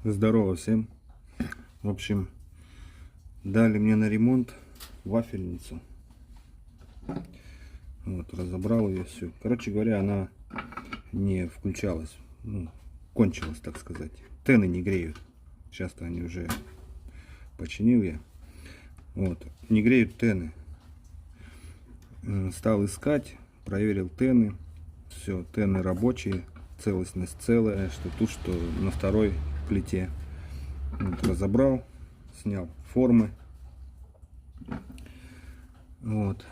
Здорово всем. В общем, дали мне на ремонт вафельницу. Вот, разобрал ее все. Короче говоря, она не включалась. Кончилась, так сказать. Тены не греют. Сейчас-то они уже починил я. Вот, не греют тены. Стал искать, проверил тены. Все, тены рабочие, целостность целая, что тут, что на второй плите. Вот, разобрал, снял формы. Вот.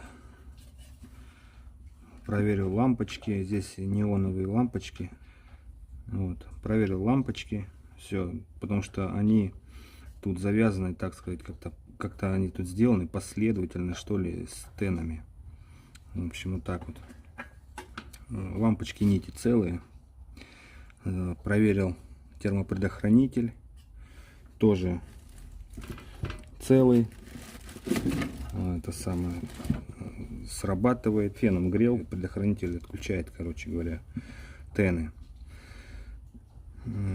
Проверил лампочки. Здесь неоновые лампочки. Вот. Проверил лампочки. Все, потому что они тут завязаны, так сказать, как-то они тут сделаны последовательно, что ли, с тенами. В общем, вот так вот. Лампочки нити целые. Проверил термопредохранитель. Тоже целый. Это самое срабатывает. Феном грел. Предохранитель отключает, короче говоря, тены.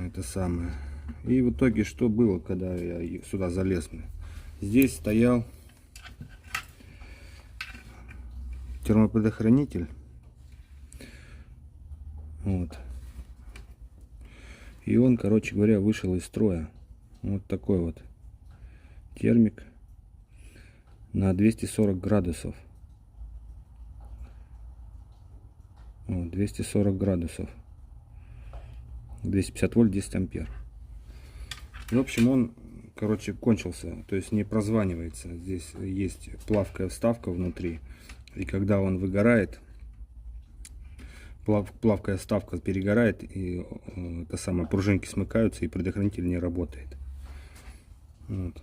Это самое. И в итоге что было, когда я сюда залез? Здесь стоял термопредохранитель. Вот. И он, короче говоря, вышел из строя. Вот такой вот термик на 240 градусов. Вот, 240 градусов. 250 вольт, 10 ампер. В общем, он, короче, кончился. То есть не прозванивается. Здесь есть плавкая вставка внутри. И когда он выгорает, плавкая вставка перегорает, и это самое, пружинки смыкаются, и предохранитель не работает. Вот.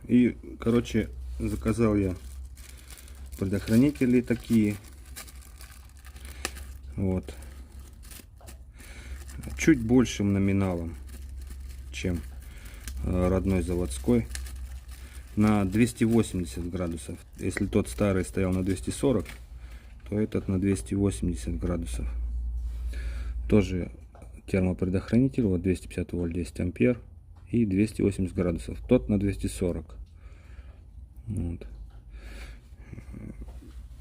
И, короче, заказал я предохранители такие. Вот. Чуть большим номиналом, чем родной заводской. На 280 градусов. Если тот старый стоял на 240, то этот на 280 градусов. Тоже термопредохранитель. Вот 250 вольт, 10 ампер. И 280 градусов. Тот на 240. Вот.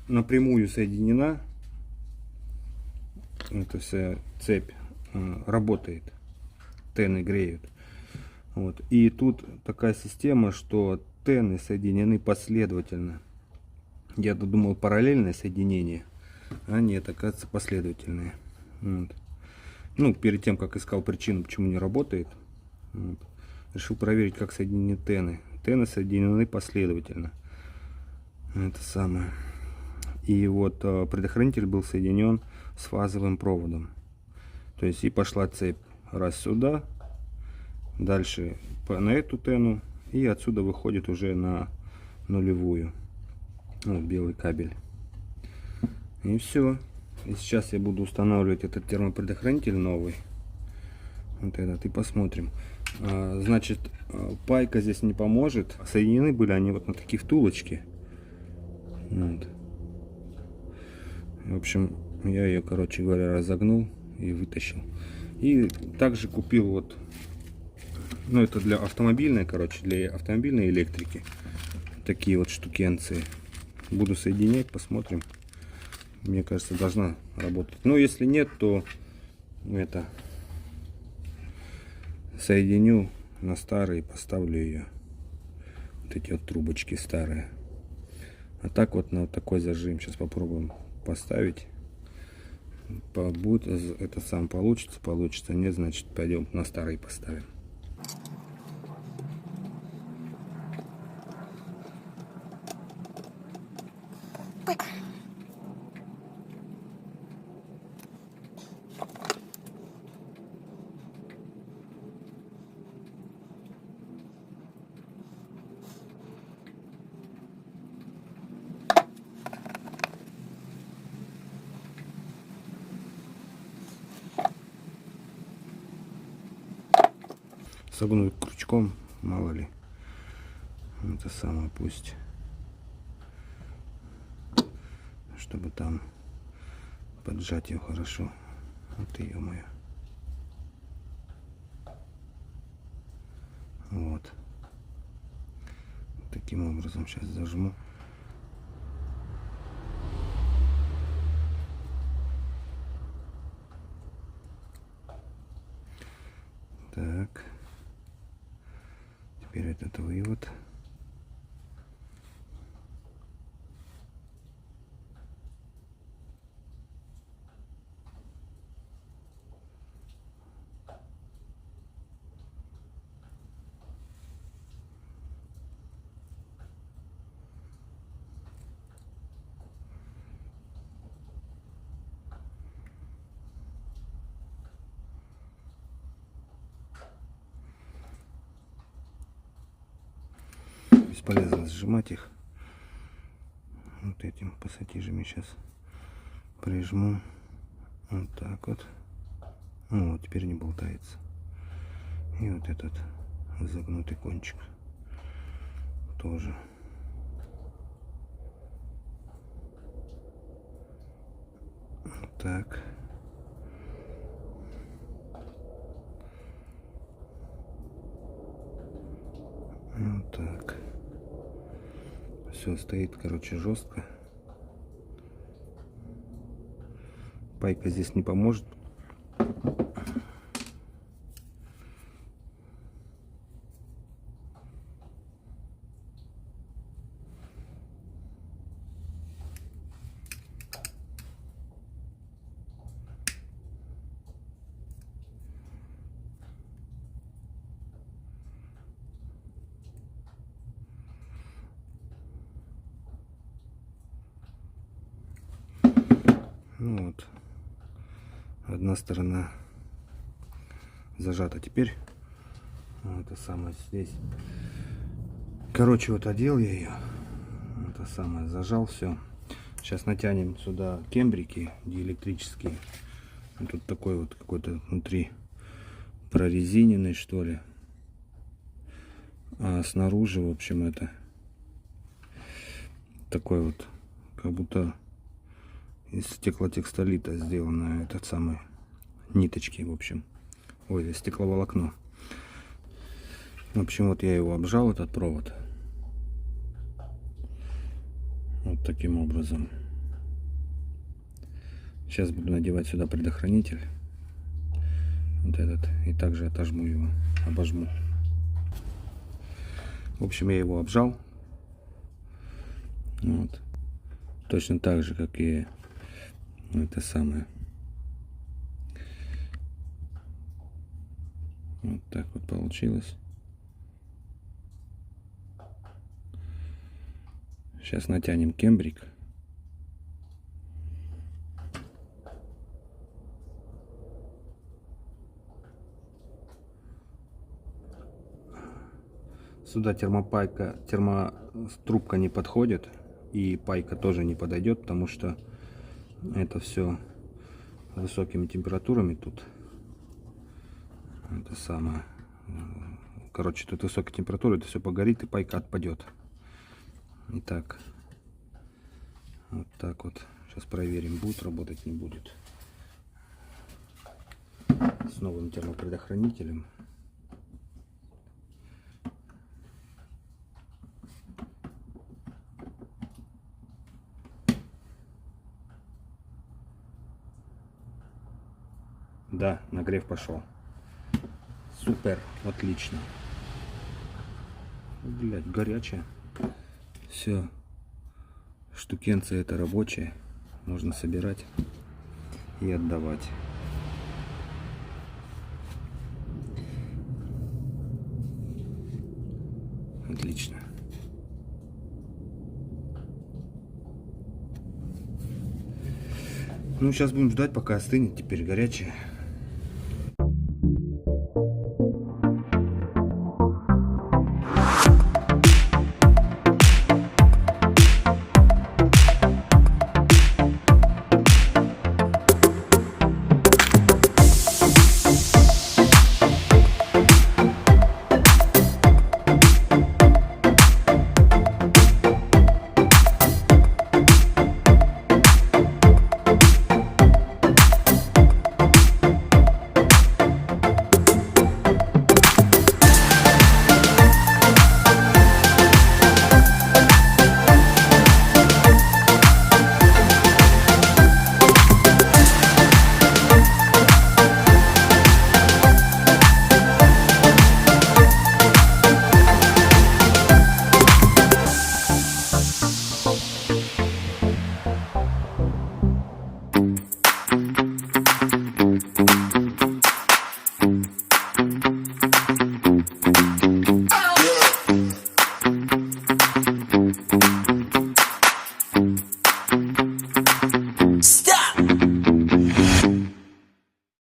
Напрямую соединена. Эта вся цепь работает. Тены греют. Вот. И тут такая система, что тены соединены последовательно. Я-то думал параллельное соединение, а нет, оказывается последовательное. Вот. Ну, перед тем, как искал причину, почему не работает, вот, решил проверить, как соединены тены. Тены соединены последовательно. Это самое. И вот предохранитель был соединен с фазовым проводом. То есть и пошла цепь раз сюда, дальше на эту тену, и отсюда выходит уже на нулевую. Вот белый кабель. И все. И сейчас я буду устанавливать этот термопредохранитель новый. Вот этот, и посмотрим. Значит, пайка здесь не поможет. Соединены были они вот на такие втулочки. Вот. В общем, я ее, короче говоря, разогнул и вытащил. И также купил вот, ну, это для автомобильной, короче, для автомобильной электрики. Такие вот штукенции. Буду соединять, посмотрим. Мне кажется, должна работать. Но если нет, то это соединю на старые, поставлю ее. Вот эти вот трубочки старые. А так вот на вот такой зажим. Сейчас попробуем поставить. Будет это сам получится. Нет, значит, пойдем на старый поставим. Согнуть крючком, мало ли. Это самое, пусть, чтобы там поджать ее хорошо. Вот ее моя. Вот. Таким образом сейчас зажму. Так. Теперь этот вывод. Бесполезно сжимать их. Вот этим пассатижами сейчас прижму. Вот так вот. Ну, вот теперь не болтается. И вот этот загнутый кончик тоже. Вот так. Вот так. Все стоит, короче, жестко. Пайка здесь не поможет. Ну вот, одна сторона зажата. Теперь вот это самое здесь. Короче, вот одел я ее. Это самое зажал, все. Сейчас натянем сюда кембрики диэлектрические. Тут такой вот какой-то внутри прорезиненный, что ли. А снаружи, в общем, это такой вот, как будто из стеклотекстолита сделано, этот самый ниточки, в общем. Ой, стекловолокно. В общем, вот я его обжал, этот провод. Вот таким образом. Сейчас буду надевать сюда предохранитель. Вот этот. И также отожму его, обожму. В общем, я его обжал. Вот. Точно так же, как и это самое. Вот так вот получилось. Сейчас натянем кембрик. Сюда термотрубка не подходит, и пайка тоже не подойдет, потому что это все высокими температурами тут. Это самое. Короче, тут высокая температура, это все погорит и пайка отпадет. Итак, вот так вот. Сейчас проверим, будет работать, не будет. С новым термопредохранителем. Да, нагрев пошел. Супер, отлично. Блять, горячая. Все. Штукенция это рабочая. Можно собирать и отдавать. Отлично. Ну, сейчас будем ждать, пока остынет. Теперь горячая.